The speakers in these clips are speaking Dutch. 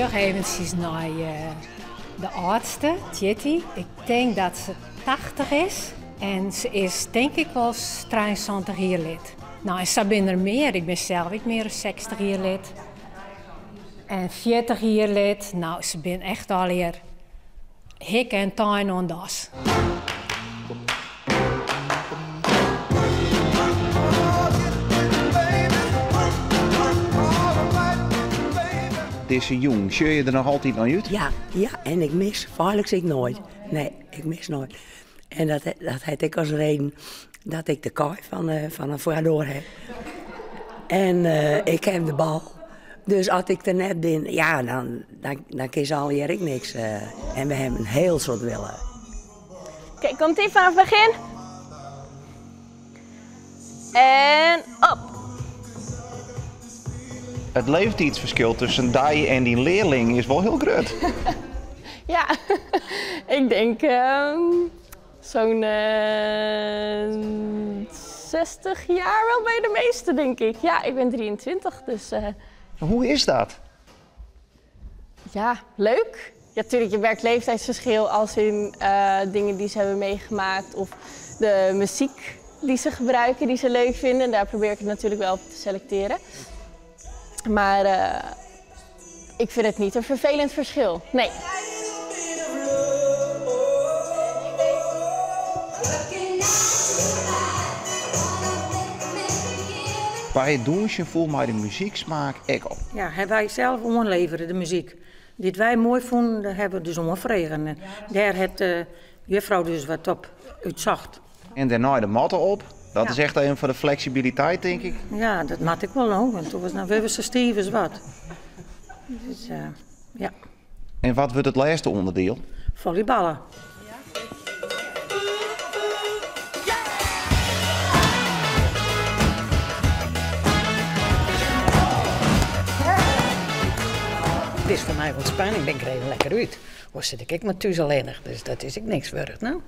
sjoch eventjes naar de oudste, Tjitty. Ik denk dat ze 80 is. En ze is denk ik wel 73 jaar lid. Nou, en ze zijn er meer. Ik ben zelf ook meer dan 60 jaar lid. En 40 jaar lid. Nou, ze zijn echt al hier hik en tuin on das. Deze jong, zeur je er nog altijd naar uit? Ja, en ik mis, feitelijk ik nooit. Nee, ik mis nooit. En dat had ik als reden dat ik de kooi van een voordoor heb. En ik heb de bal. Dus als ik er net ben, ja, dan kies al hier ik niks. En we hebben een heel soort willen. Kijk, komt-ie vanaf het begin. En op. Het leeftijdsverschil tussen die en die leerling is wel heel groot. Ja, ik denk zo'n 60 jaar wel bij de meeste, denk ik. Ja, ik ben 23, dus... Hoe is dat? Ja, leuk. Ja, natuurlijk, je merkt leeftijdsverschil als in dingen die ze hebben meegemaakt of de muziek die ze gebruiken, die ze leuk vinden. Daar probeer ik het natuurlijk wel op te selecteren. Maar ik vind het niet een vervelend verschil, nee. Bij het doen voelt mij de muzieksmaak echt op. Ja, hebben wij zelf aanleveren, de muziek. Dit wij mooi vonden, dat hebben we dus onvregen. En daar heeft de juffrouw dus wat op uitzacht. En daarna de matten op. Dat Ja. is echt een van de flexibiliteit, denk ik. Ja, dat mat ik wel nog, want toen was nou weer zo stief als wat. Dus ja, En wat wordt het laatste onderdeel? volleyballen. Het is voor mij wat spanning, ik ben er lekker uit. Hoe zit ik maar thuis alleenig, dus dat is ik niks waard, nou.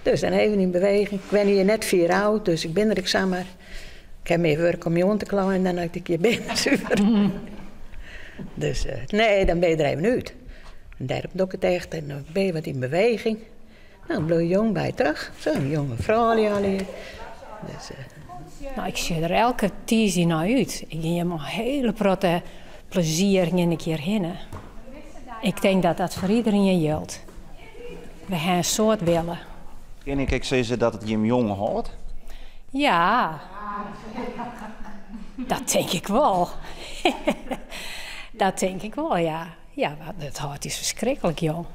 Dus dan even in beweging. Ik ben hier net 4 oud, dus ik ben er examen. Ik heb meer werk om je aan te klaaien dan dat ik hier ben, super. Dus nee, dan ben je er even uit. En daarop doe ik het echt en dan ben je wat in beweging. Nou, dan blijf je jong bij terug. Zo'n jonge vrouw al hier. Dus, Nou, ik zie er elke tizi naar uit. Ik ging helemaal hele protte plezier ging ik hierheen. Ik denk dat dat voor iedereen geldt. We hebben een soort willen. Ken ik zeggen dat het je hem jong houdt? Ja, dat denk ik wel. Dat denk ik wel, ja. Ja, het hart is verschrikkelijk jong.